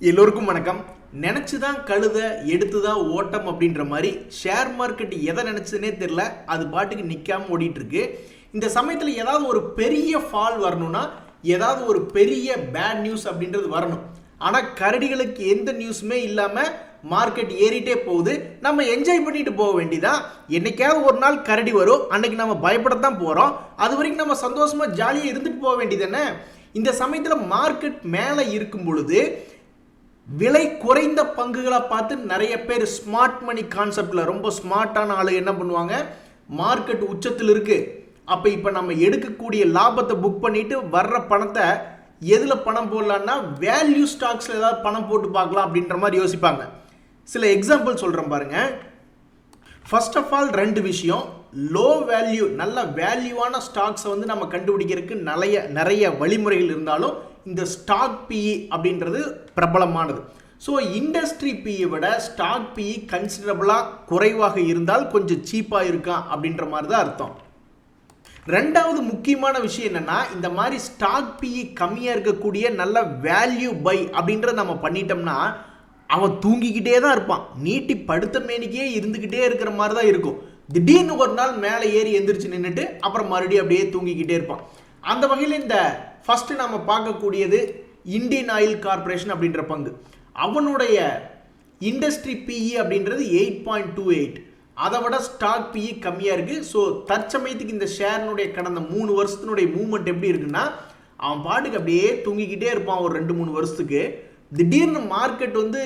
எல்லோருக்கும் வணக்கம். நினைச்சுதான் கழுத எடுத்துதான் ஓட்டம் அப்படின்ற மாதிரி ஷேர் மார்க்கெட் எதை நினைச்சதுனே தெரியல, அது பாட்டுக்கு நிக்காம ஓடிட்டு இருக்கு. இந்த சமயத்துல ஏதாவது ஒரு பெரிய ஃபால் வரணும்னா ஏதாவது ஒரு பெரிய பேட் நியூஸ் அப்படின்றது வரணும். ஆனா கரடிகளுக்கு எந்த நியூஸுமே இல்லாம மார்க்கெட் ஏறிட்டே போகுது. நம்ம என்ஜாய் பண்ணிட்டு போக வேண்டியதான். என்னைக்காவது ஒரு நாள் கரடி வரும், அன்னைக்கு நம்ம பயப்படத்தான் போறோம். அது வரைக்கும் நம்ம சந்தோஷமா ஜாலியா இருந்துட்டு போக வேண்டியதானே. இந்த சமயத்துல மார்க்கெட் மேல இருக்கும் பொழுது விலை குறைந்த பங்குகளை பார்த்து நிறைய பேர் ஸ்மார்ட் மணி கான்செப்ட்ல ரொம்ப ஸ்மார்ட்டான ஆளு என்ன பண்ணுவாங்க, மார்க்கெட் உச்சத்தில் இருக்கு, அப்ப இப்ப நம்ம எடுக்கக்கூடிய லாபத்தை புக் பண்ணிட்டு வர்ற பணத்தை எதுல பணம் போடலாம்னா வேல்யூ ஸ்டாக்ஸ்ல ஏதாவது பணம் போட்டு பார்க்கலாம் அப்படின்ற மாதிரி யோசிப்பாங்க. சில எக்ஸாம்பிள் சொல்றேன் பாருங்க. ஃபர்ஸ்ட் ஆஃப் ஆல் ரெண்டு விஷயம். லோ வேல்யூ நல்ல வேல்யூவான ஸ்டாக்ஸை வந்து நம்ம கண்டுபிடிக்கிறதுக்கு நிறைய வழிமுறைகள் இருந்தாலும் இந்த ஸ்டாக் பிஇ அப்படின்றது பிரபலமானது. ஸோ இண்டஸ்ட்ரி பிஇ விட ஸ்டாக் பிஇ கன்சிடரபிளாக குறைவாக இருந்தால் கொஞ்சம் சீப்பாக இருக்கா அப்படின்ற மாதிரி தான் அர்த்தம். ரெண்டாவது முக்கியமான விஷயம் என்னன்னா, இந்த மாதிரி ஸ்டாக் பிஇ கம்மியாக இருக்கக்கூடிய நல்ல வேல்யூ பை அப்படின்றத நம்ம பண்ணிட்டோம்னா அவன் தூங்கிக்கிட்டே தான் இருப்பான். நீட்டி படுத்த மேனிக்கே இருந்துக்கிட்டே இருக்கிற மாதிரி தான் இருக்கும். திடீர்னு ஒரு நாள் மேலே ஏறி எந்திரிச்சு நின்றுட்டு அப்புறம் மறுபடியும் அப்படியே தூங்கிக்கிட்டே இருப்பான். அந்த வகையில் இந்த ஃபர்ஸ்ட் நம்ம பார்க்கக்கூடியது இந்தியன் ஆயில் கார்பரேஷன் அப்படின்ற பங்கு. அவனுடைய இண்டஸ்ட்ரி பிஇ அப்படின்றது 8.28, அதை விட ஸ்டாக் பிஇ கம்மியாக இருக்குது. ஸோ தற்சமயத்துக்கு இந்த ஷேர்னுடைய கடந்த 3 வருஷத்தினுடைய மூவ்மெண்ட் எப்படி இருக்குன்னா, அவன் பாட்டுக்கு அப்படியே தூங்கிக்கிட்டே இருப்பான் ஒரு 2-3 வருஷத்துக்கு. திடீர்னு மார்க்கெட் வந்து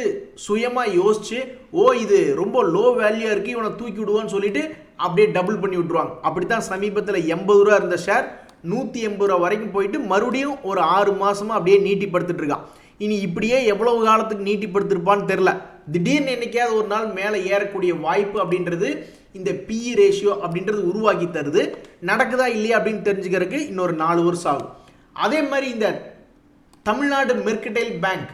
சுயமாக யோசிச்சு, ஓ இது ரொம்ப லோ வேல்யூவாக இருக்குது, இவனை தூக்கி விடுவான்னு சொல்லிட்டு அப்படியே டபுள் பண்ணி விட்ருவாங்க. அப்படித்தான் சமீபத்தில் 80 ரூபா இருந்த ஷேர் 180 ரூபா வரைக்கும் போயிட்டு மறுபடியும் ஒரு 6 மாசமா அப்படியே நீட்டிப்படுத்திட்டு இருக்கான். இனி இப்படியே எவ்வளவு காலத்துக்கு நீட்டிப்படுத்திருப்பான்னு தெரியல. திடீர்னு என்னைக்காவது ஒரு நாள் மேலே ஏறக்கூடிய வாய்ப்பு அப்படின்றது இந்த பிஇ ரேஷியோ அப்படின்றது உருவாக்கி தருது. நடக்குதா இல்லையா அப்படின்னு தெரிஞ்சுக்கிறதுக்கு இன்னொரு 4 வருஷம் ஆகும். அதே மாதிரி இந்த தமிழ்நாடு மெர்கடைல் பேங்க்,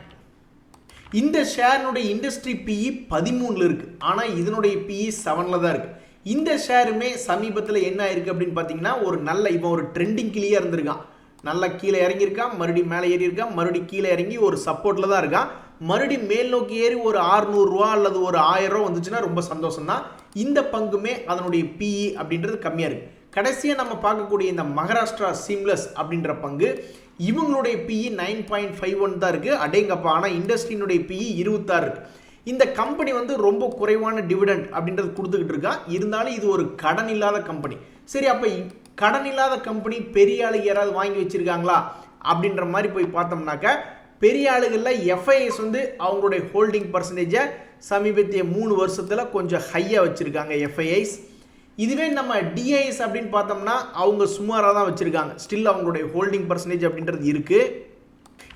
இந்த ஷேர்னுடைய இண்டஸ்ட்ரி பிஇ 13 இருக்கு, ஆனால் இதனுடைய பிஇ 7 தான் இருக்கு. இந்த ஷேருமே சமீபத்தில் என்ன ஆயிருக்கு அப்படின்னு பார்த்தீங்கன்னா, இவன் ஒரு ட்ரெண்டிங் கிளியாக இருந்திருக்கான். நல்லா கீழே இறங்கியிருக்கான், மறுபடியும் மேலே ஏறி இருக்கான், மறுபடியும் கீழே இறங்கி ஒரு சப்போர்ட்டில் தான் இருக்கான். மறுபடியும் மேல் நோக்கி ஏறி ஒரு 600 ரூபா அல்லது ஒரு 1000 ரூபா வந்துச்சுன்னா ரொம்ப சந்தோஷம் தான். இந்த பங்குமே அதனுடைய பிஇ அப்படின்றது கம்மியாக இருக்கு. கடைசியாக நம்ம பார்க்கக்கூடிய இந்த மகாராஷ்டிரா சீம்லெஸ் அப்படின்ற பங்கு, இவங்களுடைய பிஇ 9.51 தான் இருக்கு. அடேங்கப்பா. ஆனால் இண்டஸ்ட்ரியினுடைய பிஇ 26 இருக்கு. இந்த கம்பெனி வந்து ரொம்ப குறைவான டிவிடெண்ட் அப்படின்றது கொடுத்துக்கிட்டு இருக்கா. இருந்தாலும் இது ஒரு கடன் இல்லாத கம்பெனி. சரி, அப்போ கடன் இல்லாத கம்பெனி பெரிய ஆளு யாராவது வாங்கி வச்சிருக்காங்களா அப்படின்ற மாதிரி போய் பார்த்தோம்னாக்க, பெரிய ஆளுகளில் எஃப்ஐஎஸ் வந்து அவங்களுடைய ஹோல்டிங் பர்சன்டேஜை சமீபத்திய 3 வருஷத்தில் கொஞ்சம் ஹையாக வச்சுருக்காங்க எஃப்ஐஎஸ். இதுவே நம்ம டிஐஎஸ் அப்படின்னு பார்த்தோம்னா அவங்க சுமாராக தான் வச்சுருக்காங்க. ஸ்டில் அவங்களுடைய ஹோல்டிங் பர்சன்டேஜ் அப்படின்றது இருக்குது.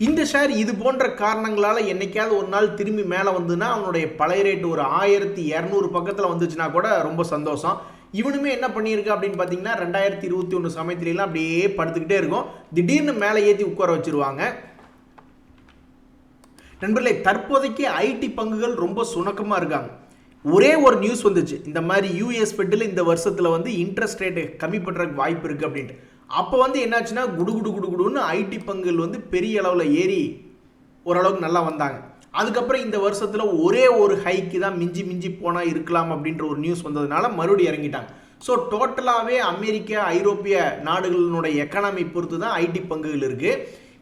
இந்த ஷேர் இது போன்ற காரணங்களால் என்னைக்காவது ஒரு நாள் திரும்பி மேலே வந்துன்னா அவனுடைய பழைய ரேட் ஒரு 1200 பக்கத்தில் வந்துச்சுன்னா கூட ரொம்ப சந்தோஷம். இவனுமே என்ன பண்ணியிருக்கா அப்படின்னு பார்த்தீங்கன்னா, 2021 சமயத்துலாம் அப்படியே படுத்துக்கிட்டே இருக்கும். திடீர்னு மேலே ஏற்றி உட்கார வச்சிருவாங்க. நண்பர்களே, தற்போதைக்கு ஐடி பங்குகள் ரொம்ப சுணக்கமாக இருக்காங்க. ஒரே ஒரு நியூஸ் வந்துச்சு, இந்த மாதிரி யூஎஸ் ஃபெட்டில் இந்த வருஷத்தில் வந்து இன்ட்ரெஸ்ட் ரேட்டு கம்மி பண்ணுறதுக்கு வாய்ப்பு இருக்குது அப்படின்ட்டு. அப்போ வந்து என்னாச்சுன்னா குடுன்னு ஐடி பங்குகள் வந்து பெரிய அளவில் ஏறி ஓரளவுக்கு நல்லா வந்தாங்க. அதுக்கப்புறம் இந்த வருஷத்தில் ஒரே ஒரு ஹைக்கு தான் மிஞ்சி போனால் இருக்கலாம் அப்படின்ற ஒரு நியூஸ் வந்ததுனால மறுபடியும் இறங்கிட்டாங்க. ஸோ டோட்டலாகவே அமெரிக்கா, ஐரோப்பிய நாடுகளினுடைய எக்கனாமி பொறுத்து தான் ஐடி பங்குகள் இருக்குது.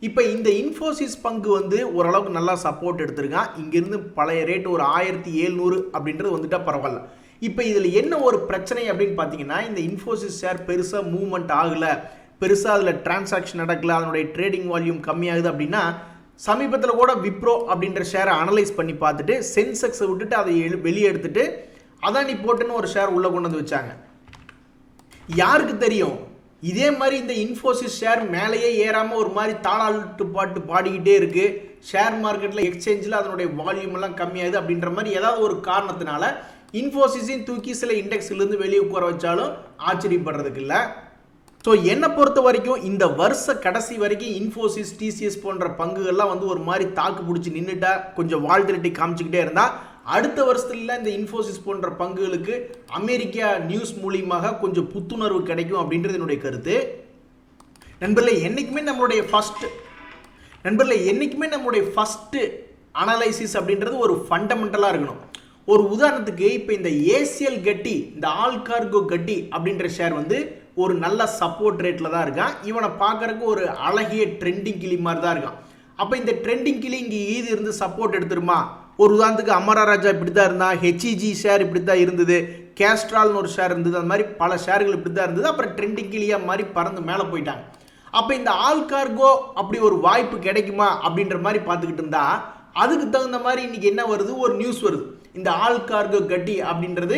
இப்போ இந்த இன்ஃபோசிஸ் பங்கு வந்து ஓரளவுக்கு நல்லா சப்போர்ட் எடுத்திருக்கான். இங்கேருந்து பழைய ரேட் ஒரு 1700 அப்படின்றது வந்துட்டால் பரவாயில்ல. இப்போ இதில் என்ன ஒரு பிரச்சனை அப்படின்னு பார்த்தீங்கன்னா, இந்த இன்ஃபோசிஸ் ஷேர் பெருசாக மூவ்மெண்ட் ஆகலை, பெருசாக அதில் டிரான்சாக்ஷன் நடக்கல, அதனுடைய ட்ரேடிங் வால்யூம் கம்மியாகுது அப்படின்னா, சமீபத்தில் கூட விப்ரோ அப்படின்ற ஷேரை அனலைஸ் பண்ணி பார்த்துட்டு சென்செக்ஸை விட்டுட்டு அதை வெளியே எடுத்துட்டு அதானி போட்டுன்னு ஒரு ஷேர் உள்ளே கொண்டு வந்து வச்சாங்க. யாருக்கு தெரியும், இதே மாதிரி இந்த இன்ஃபோசிஸ் ஷேர் மேலேயே ஏறாமல் ஒரு மாதிரி தாளாட்டு பாட்டு பாடிக்கிட்டே இருக்கு, ஷேர் மார்க்கெட்டில் எக்ஸ்சேஞ்சில் அதனுடைய வால்யூம் எல்லாம் கம்மியாகுது அப்படின்ற மாதிரி ஏதாவது ஒரு காரணத்தினால இன்ஃபோசிஸையும் தூக்கி சில இண்டெக்ஸ்லேருந்து வெளியே உட்கார வச்சாலும் ஆச்சரியப்படுறதுக்கு இல்லை. ஸோ என்னை பொறுத்த வரைக்கும் இந்த வருஷ கடைசி வரைக்கும் இன்ஃபோசிஸ், டிசிஎஸ் போன்ற பங்குகள்லாம் வந்து ஒரு மாதிரி தாக்கு பிடிச்சி நின்றுட்டா, கொஞ்சம் வால்டிலிட்டி காமிச்சிக்கிட்டே இருந்தால் அடுத்த வருஷத்துல இந்த இன்ஃபோசிஸ் போன்ற பங்குகளுக்கு அமெரிக்கா நியூஸ் மூலியமாக கொஞ்சம் புத்துணர்வு கிடைக்கும் அப்படின்றது என்னுடைய கருத்து. நண்பர்களே, என்னைக்குமே நம்மளுடைய ஃபர்ஸ்ட் அனலைசிஸ் அப்படின்றது ஒரு ஃபண்டமெண்டலாக இருக்கணும். ஒரு உதாரணத்துக்கு இப்போ இந்த ஏசிஎல் கட்டி, இந்த ஆல் கார்கோ கட்டி அப்படின்ற ஷேர் வந்து ஒரு நல்ல சப்போர்ட் ரேட்டில் தான் இருக்கான். இவனை பார்க்கறதுக்கு ஒரு அழகிய ட்ரெண்டிங் கிளி மாதிரி தான் இருக்கான். அப்போ இந்த ட்ரெண்டிங் கிளி இங்கே ஈது இருந்து சப்போர்ட் எடுத்துருமா? ஒரு உதாரணத்துக்கு அமரா ராஜா இப்படி தான் இருந்தா, ஹெச்இஜி ஷேர் இப்படி தான் இருந்தது, கேஸ்ட்ரால்னு ஒரு ஷேர் இருந்தது, அந்த மாதிரி பல ஷேர்கள் இப்படி தான் இருந்தது. அப்புறம் ட்ரெண்டிங் கிளியாக மாதிரி பறந்து மேலே போயிட்டாங்க. அப்போ இந்த ஆல் கார்கோ அப்படி ஒரு வாய்ப்பு கிடைக்குமா அப்படின்ற மாதிரி பார்த்துக்கிட்டு இருந்தா, அதுக்கு தகுந்த மாதிரி இன்னைக்கு என்ன வருது, ஒரு நியூஸ் வருது. இந்த ஆல் கார்கோ கட்டி அப்படின்றது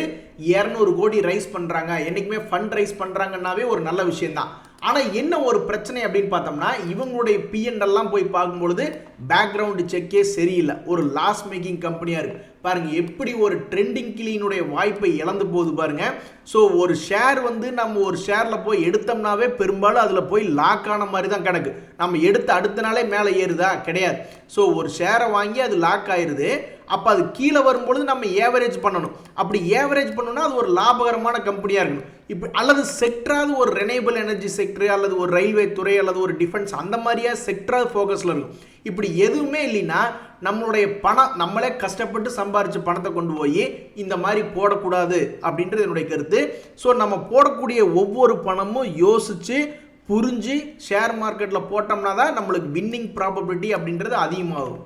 200 கோடி ரைஸ் பண்ணுறாங்க. என்றைக்குமே ஃபண்ட் ரைஸ் பண்ணுறாங்கன்னாவே ஒரு நல்ல விஷயம்தான். ஆனால் என்ன ஒரு பிரச்சனை அப்படின்னு பார்த்தோம்னா, இவங்களுடைய பிஎன்எல்லாம் போய் பார்க்கும்பொழுது பேக்ரவுண்டு செக்கே சரியில்லை. ஒரு லாஸ் மேக்கிங் கம்பெனியாக இருக்குது. பாருங்கள் எப்படி ஒரு ட்ரெண்டிங் கிளியினுடைய வாய்ப்பை இழந்து போகுது பாருங்கள். ஸோ ஒரு ஷேர் வந்து நம்ம ஒரு ஷேரில் போய் எடுத்தோம்னாவே பெரும்பாலும் அதில் போய் லாக் ஆன மாதிரி தான் கிடக்கு. நம்ம எடுத்த அடுத்த நாளே மேலே ஏறுதா? கிடையாது. ஸோ ஒரு ஷேரை வாங்கி அது லாக் ஆயிடுது. அப்போ அது கீழே வரும்பொழுது நம்ம ஏவரேஜ் பண்ணணும். அப்படி ஏவரேஜ் பண்ணணும்னா அது ஒரு லாபகரமான கம்பெனியாக இருக்கணும். இப்போ அல்லது செக்டராது ஒரு ரெனியூவபிள் எனர்ஜி செக்டர், அல்லது ஒரு ரயில்வே துறை, அல்லது ஒரு டிஃபென்ஸ், அந்த மாதிரியா செக்டராது ஃபோக்கஸில் இருக்கும். இப்படி எதுவுமே இல்லைன்னா நம்மளுடைய பணம், நம்மளே கஷ்டப்பட்டு சம்பாரிச்ச பணத்தை கொண்டு போய் இந்த மாதிரி போடக்கூடாது அப்படின்றது என்னுடைய கருத்து. ஸோ நம்ம போடக்கூடிய ஒவ்வொரு பணமும் யோசித்து புரிஞ்சு ஷேர் மார்க்கெட்டில் போட்டோம்னா தான் நம்மளுக்கு வின்னிங் ப்ராபபிலிட்டி அப்படின்றது அதிகமாகும்.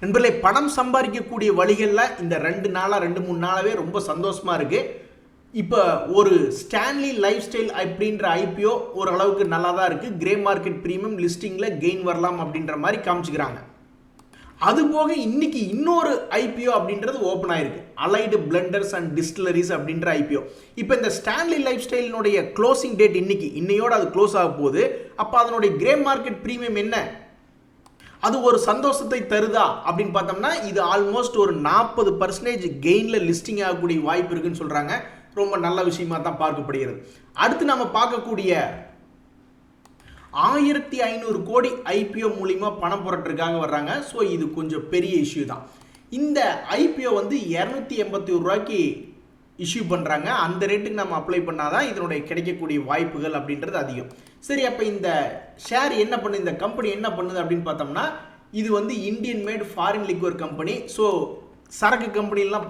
நண்பர்களே, பணம் சம்பாதிக்கக்கூடிய வழிகளில் இந்த 2-3 நாளாகவே ரொம்ப சந்தோஷமாக இருக்குது. இப்போ ஒரு ஸ்டான்லி லைஃப் ஸ்டைல் அப்படின்ற ஐபிஓ ஓரளவுக்கு நல்லா தான் இருக்குது. கிரே மார்க்கெட் ப்ரீமியம் லிஸ்டிங்கில் கெயின் வரலாம் அப்படின்ற மாதிரி காமிச்சிக்கிறாங்க. அதுபோக இன்னைக்கு இன்னொரு ஐபிஓ அப்படின்றது ஓப்பன் ஆயிருக்கு, அலைடு பிளெண்டர்ஸ் அண்ட் டிஸ்டிலரிஸ் அப்படின்ற ஐபிஓ. இப்போ இந்த ஸ்டான்லி லைஃப் ஸ்டைலினுடைய க்ளோசிங் டேட் இன்னையோட அது க்ளோஸ் ஆக போகுது. அப்போ அதனுடைய கிரே மார்க்கெட் ப்ரீமியம் என்ன, அது ஒரு சந்தோஷத்தை தருதா அப்படின்னு பார்த்தோம்னா, இது ஆல்மோஸ்ட் ஒரு 40% கெயினில் லிஸ்டிங் ஆகக்கூடிய வாய்ப்பு இருக்குன்னு சொல்கிறாங்க. ரொம்ப நல்ல விஷயமா தான் பார்க்கப்படுகிறது. அடுத்து நம்ம பார்க்கக்கூடிய 1500 கோடி ஐபிஓ மூலிமா பணம் புரட்டுறதுக்காக வர்றாங்க. ஸோ இது கொஞ்சம் பெரிய இஷ்யூ தான். இந்த ஐபிஓ வந்து 281 ரூபாய்க்கு இஷ்யூ பண்ணுறாங்க. அந்த ரேட்டுக்கு நம்ம அப்ளை பண்ணாதான் இதனுடைய கிடைக்கக்கூடிய வாய்ப்புகள் அப்படின்றது அதிகம். சரி, அப்போ இந்த ஷேர் என்ன பண்ணுது, இந்த கம்பெனி என்ன பண்ணுது அப்படின்னு பார்த்தோம்னா, இது வந்து Indian mat foreign liquor company. So சரக்கு கம்பெனிலாம்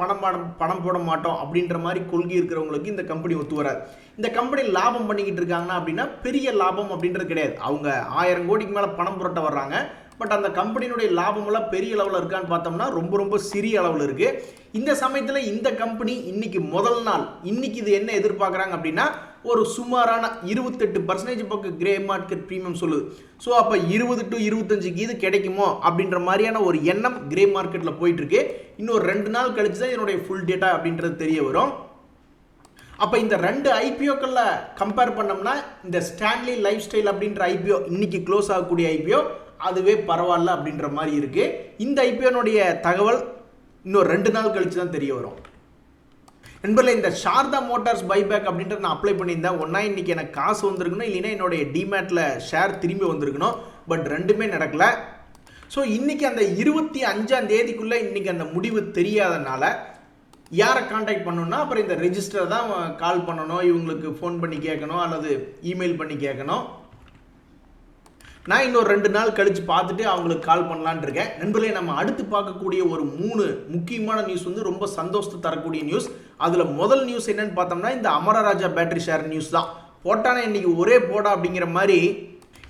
பணம் போட மாட்டோம் அப்படின்ற மாதிரி கொள்கை இருக்கிறவங்களுக்கு இந்த கம்பெனி ஒத்து வராது. இந்த கம்பெனி லாபம் பண்ணிக்கிட்டு இருக்காங்கன்னா அப்படின்னா பெரிய லாபம் அப்படின்றது கிடையாது. அவங்க 1000 கோடிக்கு மேலே பணம் புரட்ட வர்றாங்க. பட் அந்த கம்பெனியினுடைய லாபமெல்லாம் பெரிய அளவில் இருக்கான்னு பார்த்தோம்னா ரொம்ப சிறிய அளவில் இருக்குது. இந்த சமயத்தில் இந்த கம்பெனி இன்னைக்கு முதல் நாள், இன்னைக்கு இது என்ன எதிர்பார்க்குறாங்க அப்படின்னா, ஒரு சுமாரான 28% பக்கம் கிரே மார்க்கெட் ப்ரீமியம் சொல்லுது. ஸோ அப்போ 20 to 25 இது கிடைக்குமோ அப்படின்ற மாதிரியான ஒரு எண்ணம் கிரே மார்க்கெட்டில் போயிட்டு இருக்கு. இன்னொரு 2 நாள் கழிச்சு தான் இதனுடைய ஃபுல் டேட்டா அப்படின்றது தெரிய வரும். அப்போ இந்த 2 ஐபிஓக்களில் கம்பேர் பண்ணோம்னா, இந்த ஸ்டான்லி லைஃப் ஸ்டைல் அப்படின்ற ஐபிஓ இன்னைக்கு க்ளோஸ் ஆகக்கூடிய ஐபிஓ அதுவே பரவாயில்ல அப்படின்ற மாதிரி இருக்கு. இந்த ஐபிஓனுடைய தகவல் இன்னும் 2 நாள் கழிச்சு தான் தெரிய வரும். நண்பர்களே, இந்த சாரதா மோட்டார்ஸ் பைபேக் அப்படின்றது நான் அப்ளை பண்ணியிருந்தேன். ஒன்றா இன்னைக்கு எனக்கு காசு வந்திருக்கணும், இல்லைன்னா என்னுடைய டிமேட்டில் ஷேர் திரும்பி வந்திருக்கணும். பட் ரெண்டுமே நடக்கலை. ஸோ இன்னைக்கு அந்த 25ஆம் தேதிக்குள்ளே இன்னைக்கு அந்த முடிவு தெரியாதனால யாரை கான்டாக்ட் பண்ணணும்னா, அப்புறம் இந்த ரெஜிஸ்டர் தான் கால் பண்ணணும், இவங்களுக்கு ஃபோன் பண்ணி கேட்கணும் அல்லது இமெயில் பண்ணி கேட்கணும். நான் இன்னொரு 2 நாள் கழிச்சு பார்த்துட்டு அவங்களுக்கு கால் பண்ணலான் இருக்கேன். நண்பர்களே, நம்ம அடுத்து பார்க்கக்கூடிய ஒரு 3 முக்கியமான நியூஸ் வந்து ரொம்ப சந்தோஷத்தை தரக்கூடிய நியூஸ். அதில் முதல் நியூஸ் என்னன்னு பார்த்தோம்னா, இந்த அமரா ராஜா பேட்டரி ஷேர் நியூஸ் தான். போட்டானே இன்னைக்கு ஒரே போடா அப்படிங்கிற மாதிரி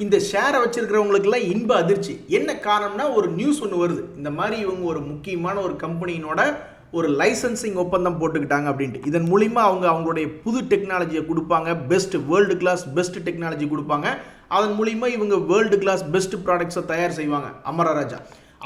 இந்த ஷேரை வச்சிருக்கிறவங்களுக்குலாம் இன்ப அதிர்ச்சி. என்ன காரணம்னா, ஒரு நியூஸ் ஒன்று வருது, இந்த மாதிரி இவங்க ஒரு முக்கியமான ஒரு கம்பெனியினோட ஒரு லைசன்சிங் ஒப்பந்தம் போட்டுக்கிட்டாங்க அப்படின்ட்டு. இதன் மூலிமா அவங்களுடைய புது டெக்னாலஜியை கொடுப்பாங்க, best world class best technology கொடுப்பாங்க. அதன் மூலிமா இவங்க வேர்ல்டு கிளாஸ் பெஸ்ட் ப்ராடக்ட்ஸை தயார் செய்வாங்க அமரா ராஜா.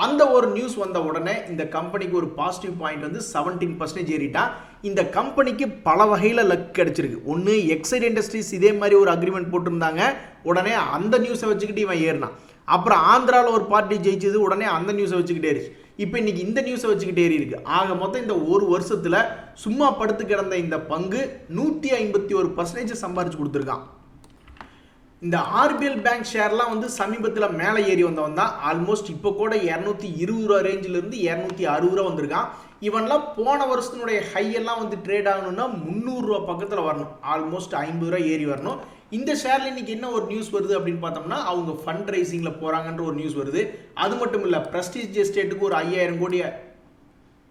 அந்த ஒரு நியூஸ் வந்த உடனே இந்த கம்பெனிக்கு ஒரு பாசிட்டிவ் பாயிண்ட் வந்து 17% ஏறிட்டா. இந்த கம்பெனிக்கு பல வகையில் லக் கிடைச்சிருக்கு. ஒன்று, எக்ஸைட் இண்டஸ்ட்ரீஸ் இதே மாதிரி ஒரு அக்ரிமெண்ட் போட்டிருந்தாங்க, உடனே அந்த நியூஸை வச்சுக்கிட்டு இவன் ஏறினான். அப்புறம் ஆந்திராவில் ஒரு பார்ட்டி ஜெயிச்சது, உடனே அந்த நியூஸை வச்சுக்கிட்டே ஏறிச்சு. இப்போ இன்னைக்கு இந்த நியூஸை வச்சுக்கிட்டே ஏறி இருக்கு. ஆக மொத்தம் இந்த ஒரு வருஷத்தில் சும்மா படுத்து கிடந்த இந்த பங்கு 151% சம்பாரிச்சு கொடுத்துருக்கான். இந்த ஆர்பிஎல் பேங்க் ஷேர்லாம் வந்து சமீபத்தில் மேலே ஏறி வந்தவன் தான். ஆல்மோஸ்ட் இப்போ கூட 220 ரூபா ரேஞ்சிலிருந்து 260 ரூபா வந்திருக்கான். இவன்லாம் போன வருஷத்தினுடைய ஹையெல்லாம் வந்து ட்ரேட் ஆகணும்னா 300 ரூபா பக்கத்தில் வரணும், ஆல்மோஸ்ட் 50 ரூபா ஏறி வரணும். இந்த ஷேர்ல இன்னைக்கு என்ன ஒரு நியூஸ் வருது அப்படின்னு பார்த்தோம்னா அவங்க ஃபண்ட் ரைசிங்ல போறாங்கன்ற ஒரு நியூஸ் வருது. அது மட்டும் இல்ல பிரஸ்டீஜ் எஸ்டேட்டுக்கு ஒரு 5000 கோடி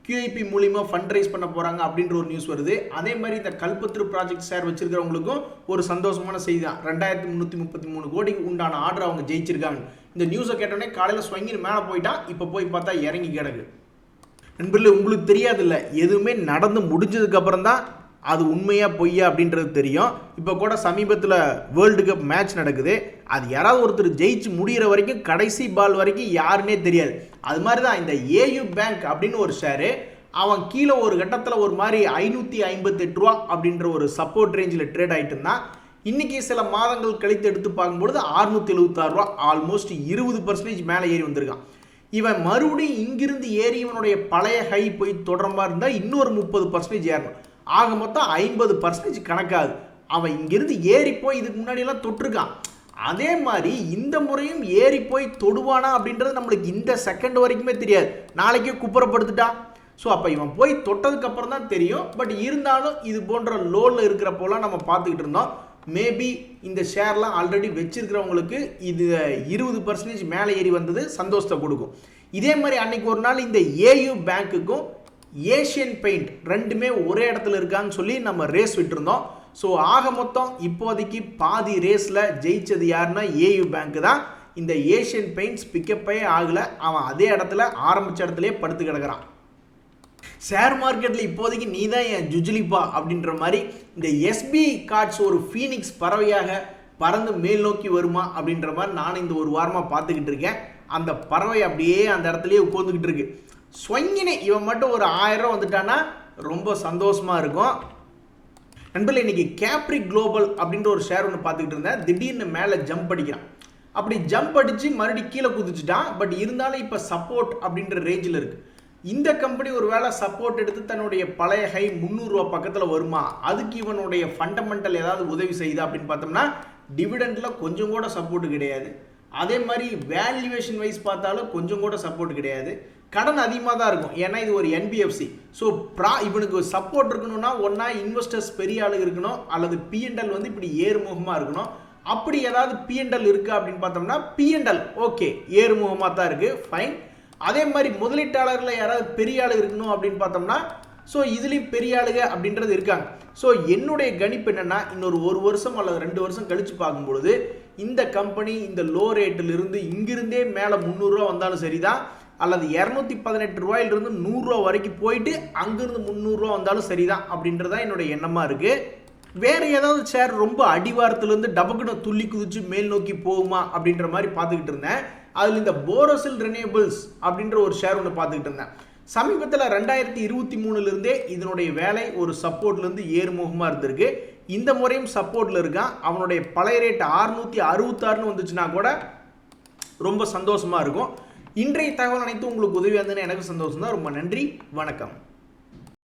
QIP மூலியமா ஃபண்ட் ரைஸ் பண்ண போறாங்க அப்படின்ற ஒரு நியூஸ் வருது. அதே மாதிரி இந்த கல்பத்ரு ப்ராஜெக்ட் ஷேர் வச்சிருக்கிறவங்களுக்கும் ஒரு சந்தோஷமான செய்தி தான். 2333 கோடிக்கு உண்டான ஆர்டர் அவங்க ஜெயிச்சிருக்காங்க. இந்த நியூஸை கேட்டோடனே காலையில் ஸ்வங்கின்னு மேலே போயிட்டான். இப்போ போய் பார்த்தா இறங்கி கிடக்கு. நண்பர்களே, உங்களுக்கு தெரியாது இல்லை, எதுவுமே நடந்து முடிஞ்சதுக்கு அப்புறம் தான் அது உண்மையா பொய்யா அப்படின்றது தெரியும். இப்போ கூட சமீபத்தில் வேர்ல்டு கப் மேட்ச் நடக்குது. அது யாராவது ஒருத்தர் ஜெயிச்சு முடிகிற வரைக்கும் கடைசி பால் வரைக்கும் யாருன்னே தெரியாது. அது மாதிரி தான் இந்த AU பேங்க் அப்படின்னு ஒரு ஷேரு, அவன் கீழே ஒரு கட்டத்தில் ஒரு மாதிரி 558 ரூபா அப்படின்ற ஒரு சப்போர்ட் ரேஞ்சில் ட்ரேட் ஆகிட்டு இருந்தான். இன்னைக்கு சில மாதங்கள் கழித்து எடுத்து பார்க்கும்பொழுது 676 ரூபா, ஆல்மோஸ்ட் 20% மேலே ஏறி வந்திருக்கான். இவன் மறுபடியும் இங்கிருந்து ஏறி இவனுடைய பழைய ஹை போய் தொடர மாதிரி இருந்தால் இன்னொரு 30% ஏறணும். ஆக மொத்தம் 50% கணக்காது. அவன் இங்கிருந்து ஏறி போய் இதுக்கு முன்னாடியெல்லாம் தொட்டிருக்கான். அதே மாதிரி இந்த முறையும் ஏறி போய் தொடுவானா அப்படின்றது நம்மளுக்கு இந்த செகண்ட் வரைக்குமே தெரியாது. நாளைக்கே குப்புறப்படுத்துட்டான். ஸோ அப்போ இவன் போய் தொட்டதுக்கு அப்புறம் தான் தெரியும். பட் இருந்தாலும் இது போன்ற லோனில் இருக்கிறப்போலாம் நம்ம பார்த்துக்கிட்டு இருந்தோம். மேபி இந்த ஷேர்லாம் ஆல்ரெடி வச்சிருக்கிறவங்களுக்கு இது 20% மேலே ஏறி வந்தது சந்தோஷத்தை கொடுக்கும். இதே மாதிரி அன்னைக்கு ஒரு நாள் இந்த AU பேங்க்குக்கும் ஏஷியன் பெயிண்ட் ரெண்டுமே ஒரே இடத்துல இருக்கான்னு சொல்லி நம்ம ரேஸ் விட்டுருந்தோம். ஸோ ஆக மொத்தம் இப்போதைக்கு பாதி ரேஸில் ஜெயிச்சது யாருன்னா AU பேங்க் தான். இந்த ஏஷியன் பெயிண்ட்ஸ் பிக்கப்பே ஆகலை. அவன் அதே இடத்துல ஆரம்பித்த இடத்துலேயே படுத்து கிடக்கிறான். ஷேர் மார்க்கெட்டில் இப்போதைக்கு நீ தான் என் ஜுஜிலிப்பா அப்படின்ற மாதிரி இந்த SBI கார்ட்ஸ் ஒரு ஃபீனிக்ஸ் பறவையாக பறந்து மேல் நோக்கி வருமா அப்படின்ற மாதிரி நானும் இந்த ஒரு வாரமாக பார்த்துக்கிட்டு இருக்கேன். அந்த பறவை அப்படியே அந்த இடத்துலையே உட்காந்துக்கிட்டு இருக்கு. ஸ்வங்கினே இவன் மட்டும் ஒரு 1000 ரூபா வந்துட்டான்னா ரொம்ப சந்தோஷமாக இருக்கும். நண்பர்களே, இன்னைக்கு கேப்ரி குளோபல் அப்படின்ற ஒரு ஷேர் ஒன்று பார்த்துக்கிட்டு இருந்தேன். திடீர்னு மேலே ஜம்ப் அடிக்கிறான். அப்படி ஜம்ப் அடித்து மறுபடியும் கீழே குதிச்சுட்டான். பட் இருந்தாலும் இப்போ சப்போர்ட் அப்படின்ற ரேஞ்சில் இருக்குது. இந்த கம்பெனி ஒரு வேளை சப்போர்ட் எடுத்து தன்னுடைய பழைய ஹை 300 ரூபா பக்கத்தில் வருமா? அதுக்கு இவனுடைய ஃபண்டமெண்டல் ஏதாவது உதவி செய்யுதா அப்படின்னு பார்த்தோம்னா டிவிடெண்டில் கொஞ்சம் கூட சப்போர்ட் கிடையாது. அதே மாதிரி வேல்யூவேஷன் வைஸ் பார்த்தாலும் கொஞ்சம் கூட சப்போர்ட் கிடையாது. கடன் அதிகமாக தான் இருக்கும். ஏன்னா இது ஒரு NBFC. ஸோ இவனுக்கு சப்போர்ட் இருக்கணும்னா ஒன்றா இன்வெஸ்டர்ஸ் பெரிய ஆளுங்க இருக்கணும், அல்லது P&L வந்து இப்படி ஏறுமுகமாக இருக்கணும். அப்படி ஏதாவது P&L இருக்குது அப்படின்னு பார்த்தோம்னா P&L ஓகே ஏறுமுகமாக தான் இருக்குது, ஃபைன். அதே மாதிரி முதலீட்டாளர்கள் யாராவது பெரிய ஆளு இருக்கணும் அப்படின்னு பார்த்தோம்னா ஸோ இதுலேயும் பெரிய ஆளுங்க அப்படின்றது இருக்காங்க. ஸோ என்னுடைய கணிப்பு என்னென்னா இன்னொரு 1 வருஷம் அல்லது 2 வருஷம் கழித்து பார்க்கும்பொழுது இந்த கம்பெனி இந்த லோ ரேட்டிலிருந்து இங்கிருந்தே மேலே 300 ரூபா வந்தாலும் சரிதான், அல்லது 218 ரூபாயிலிருந்து 100 ரூபா வரைக்கும் போயிட்டு அங்கிருந்து 300 ரூபா வந்தாலும் சரிதான் அப்படின்றதான் என்னுடைய எண்ணமாக இருக்குது. வேறு ஏதாவது ஷேர் ரொம்ப அடிவாரத்துலேருந்து டபக்குன்னு துள்ளி குதிச்சு மேல் நோக்கி போகுமா அப்படின்ற மாதிரி பார்த்துக்கிட்டு இருந்தேன். அதில் இந்த போரோசில் ரெனியூவபிள்ஸ் அப்படின்ற ஒரு ஷேர் ஒன்று பார்த்துக்கிட்டு இருந்தேன். சமீபத்தில் 2023 இதனுடைய வேலை ஒரு சப்போர்ட்லேருந்து ஏறுமுகமாக இருந்திருக்கு. இந்த முறையும் சப்போர்ட்டில் இருக்கான். அவனுடைய பழைய ரேட் 666 வந்துச்சுன்னா கூட ரொம்ப சந்தோஷமாக இருக்கும். இன்றைய தகவல் அனைத்தும் உங்களுக்கு உதவியாக இருந்ததுன்னு எனக்கு சந்தோஷம் தான். ரொம்ப நன்றி, வணக்கம்.